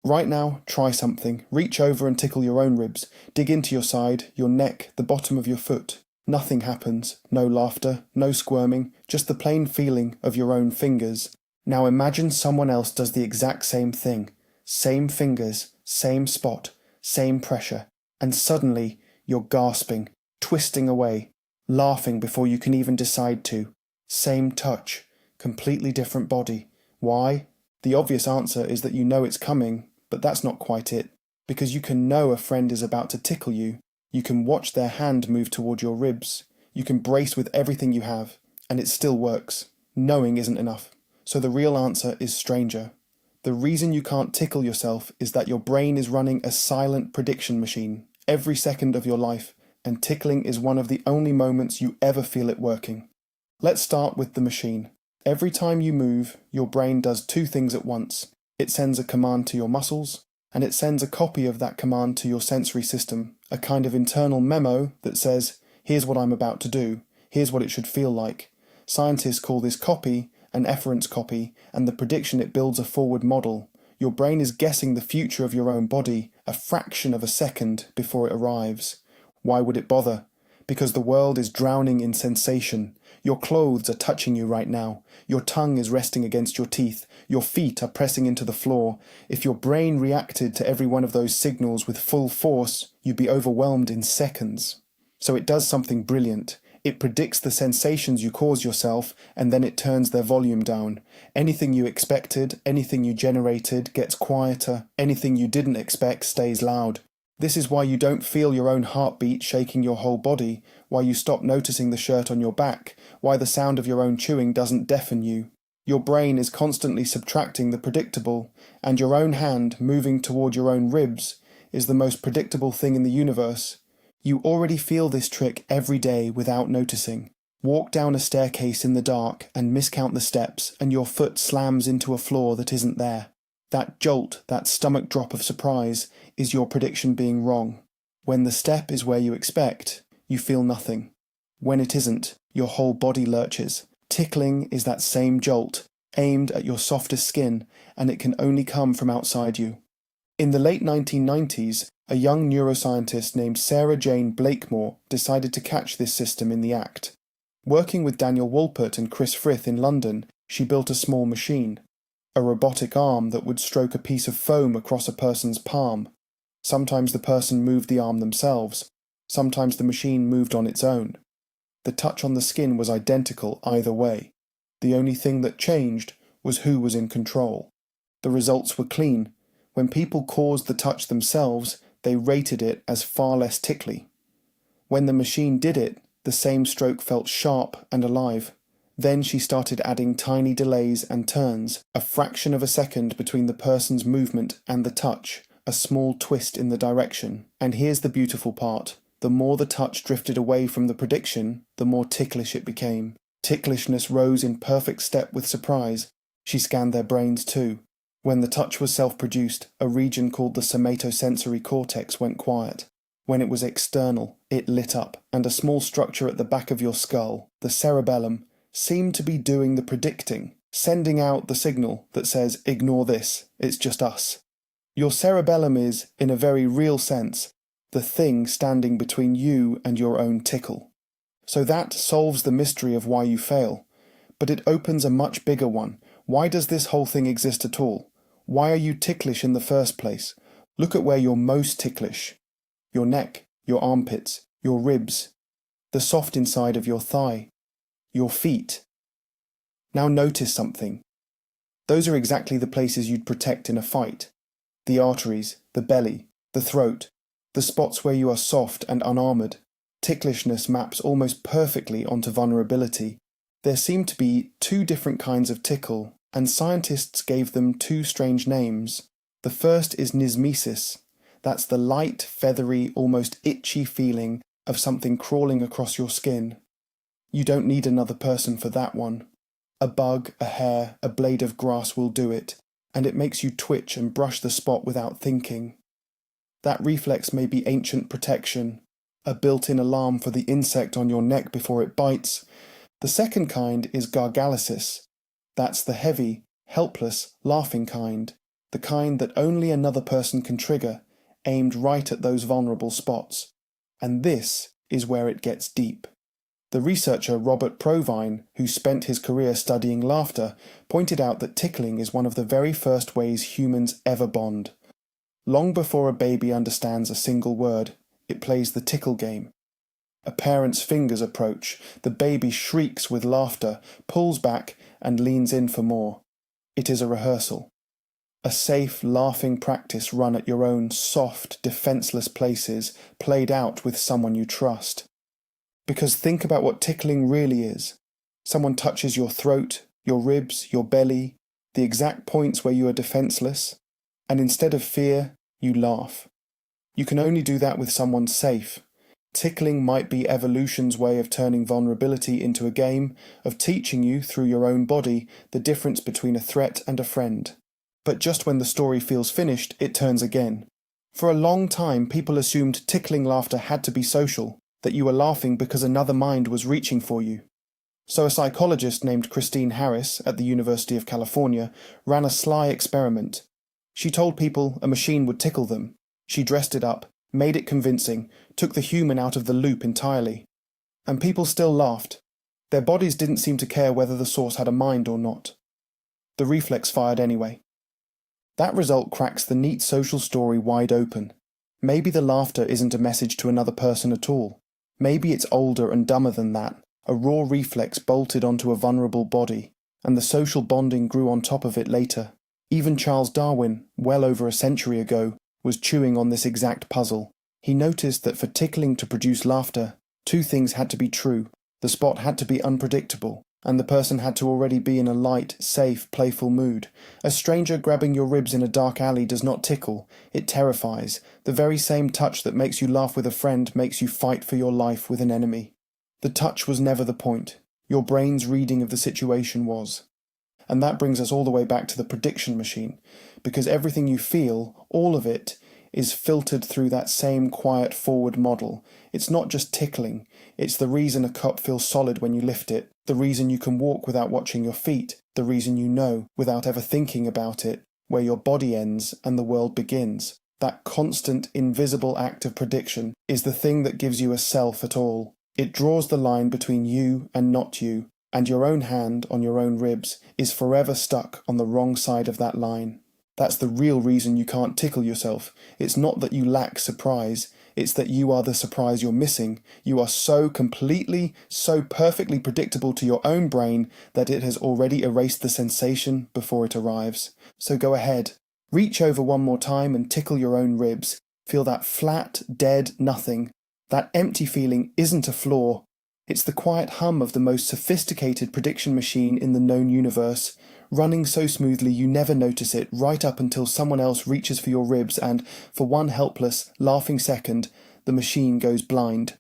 Right now, try something. Reach over and tickle your own ribs. Dig into your side, your neck, the bottom of your foot. Nothing happens. No laughter, no squirming, just the plain feeling of your own fingers. Now imagine someone else does the exact same thing. Same fingers, same spot, same pressure. And suddenly, you're gasping, twisting away, laughing before you can even decide to. Same touch, completely different body. Why? The obvious answer is that you know it's coming, but that's not quite it. Because you can know a friend is about to tickle you. You can watch their hand move toward your ribs. You can brace with everything you have, and it still works. Knowing isn't enough. So the real answer is stranger. The reason you can't tickle yourself is that your brain is running a silent prediction machine every second of your life, and tickling is one of the only moments you ever feel it working. Let's start with the machine. Every time you move, your brain does two things at once. It sends a command to your muscles, and it sends a copy of that command to your sensory system, a kind of internal memo that says, here's what I'm about to do, here's what it should feel like. Scientists call this copy an efference copy, and the prediction it builds a forward model. Your brain is guessing the future of your own body a fraction of a second before it arrives. Why would it bother? Because the world is drowning in sensation. Your clothes are touching you right now. Your tongue is resting against your teeth. Your feet are pressing into the floor. If your brain reacted to every one of those signals with full force, you'd be overwhelmed in seconds. So it does something brilliant. It predicts the sensations you cause yourself, and then it turns their volume down. Anything you expected, anything you generated, gets quieter. Anything you didn't expect stays loud. This is why you don't feel your own heartbeat shaking your whole body, why you stop noticing the shirt on your back, why the sound of your own chewing doesn't deafen you. Your brain is constantly subtracting the predictable, and your own hand moving toward your own ribs is the most predictable thing in the universe. You already feel this trick every day without noticing. Walk down a staircase in the dark and miscount the steps, and your foot slams into a floor that isn't there. That jolt, that stomach drop of surprise, is your prediction being wrong. When the step is where you expect, you feel nothing. When it isn't, your whole body lurches. Tickling is that same jolt, aimed at your softest skin, and it can only come from outside you. In the late 1990s, a young neuroscientist named Sarah-Jayne Blakemore decided to catch this system in the act. Working with Daniel Wolpert and Frith in London, she built a small machine, a robotic arm that would stroke a piece of foam across a person's palm. Sometimes the person moved the arm themselves, sometimes the machine moved on its own. The touch on the skin was identical either way. The only thing that changed was who was in control. The results were clean. When people caused the touch themselves, they rated it as far less tickly. When the machine did it, the same stroke felt sharp and alive. Then she started adding tiny delays and turns, a fraction of a second between the person's movement and the touch, a small twist in the direction. And here's the beautiful part. The more the touch drifted away from the prediction, the more ticklish it became. Ticklishness rose in perfect step with surprise. She scanned their brains too. When the touch was self-produced, a region called the somatosensory cortex went quiet. When it was external, it lit up, and a small structure at the back of your skull, the cerebellum, seemed to be doing the predicting, sending out the signal that says, ignore this, it's just us. Your cerebellum is, in a very real sense, the thing standing between you and your own tickle. So that solves the mystery of why you fail. But it opens a much bigger one. Why does this whole thing exist at all? Why are you ticklish in the first place? Look at where you're most ticklish. Your neck, your armpits, your ribs, the soft inside of your thigh, your feet. Now notice something. Those are exactly the places you'd protect in a fight. The arteries, the belly, the throat, the spots where you are soft and unarmoured. Ticklishness maps almost perfectly onto vulnerability. There seem to be two different kinds of tickle, and scientists gave them two strange names. The first is nismesis. That's the light, feathery, almost itchy feeling of something crawling across your skin. You don't need another person for that one. A bug, a hair, a blade of grass will do it, and it makes you twitch and brush the spot without thinking. That reflex may be ancient protection, a built-in alarm for the insect on your neck before it bites. The second kind is gargalysis. That's the heavy, helpless, laughing kind. the kind that only another person can trigger, aimed right at those vulnerable spots. And this is where it gets deep. The researcher Robert Provine, who spent his career studying laughter, pointed out that tickling is one of the very first ways humans ever bond. Long before a baby understands a single word, it plays the tickle game. A parent's fingers approach, the baby shrieks with laughter, pulls back, and leans in for more. It is a rehearsal. A safe, laughing practice run at your own soft, defenseless places, played out with someone you trust. Because think about what tickling really is. Someone touches your throat, your ribs, your belly, the exact points where you are defenseless, and instead of fear, you laugh. You can only do that with someone safe. Tickling might be evolution's way of turning vulnerability into a game, of teaching you, through your own body, the difference between a threat and a friend. But just when the story feels finished, it turns again. For a long time, people assumed tickling laughter had to be social, that you were laughing because another mind was reaching for you. So a psychologist named Christine Harris at the University of California ran a sly experiment. She told people a machine would tickle them. She dressed it up, made it convincing, took the human out of the loop entirely. And people still laughed. Their bodies didn't seem to care whether the source had a mind or not. The reflex fired anyway. That result cracks the neat social story wide open. Maybe the laughter isn't a message to another person at all. Maybe it's older and dumber than that, a raw reflex bolted onto a vulnerable body, and the social bonding grew on top of it later. Even Charles Darwin, well over a century ago, was chewing on this exact puzzle. He noticed that for tickling to produce laughter, two things had to be true. The spot had to be unpredictable, and the person had to already be in a light, safe, playful mood. A stranger grabbing your ribs in a dark alley does not tickle, it terrifies. The very same touch that makes you laugh with a friend makes you fight for your life with an enemy. The touch was never the point. Your brain's reading of the situation was. And that brings us all the way back to the prediction machine, because everything you feel, all of it, is filtered through that same quiet forward model. It's not just tickling, it's the reason a cup feels solid when you lift it, the reason you can walk without watching your feet, the reason you know, without ever thinking about it, where your body ends and the world begins. That constant, invisible act of prediction is the thing that gives you a self at all. It draws the line between you and not you, and your own hand on your own ribs is forever stuck on the wrong side of that line. That's the real reason you can't tickle yourself. It's not that you lack surprise, it's that you are the surprise you're missing. You are so completely, so perfectly predictable to your own brain that it has already erased the sensation before it arrives. So go ahead, reach over one more time and tickle your own ribs. Feel that flat, dead nothing. That empty feeling isn't a flaw. It's the quiet hum of the most sophisticated prediction machine in the known universe, running so smoothly you never notice it, right up until someone else reaches for your ribs and, for one helpless, laughing second, the machine goes blind.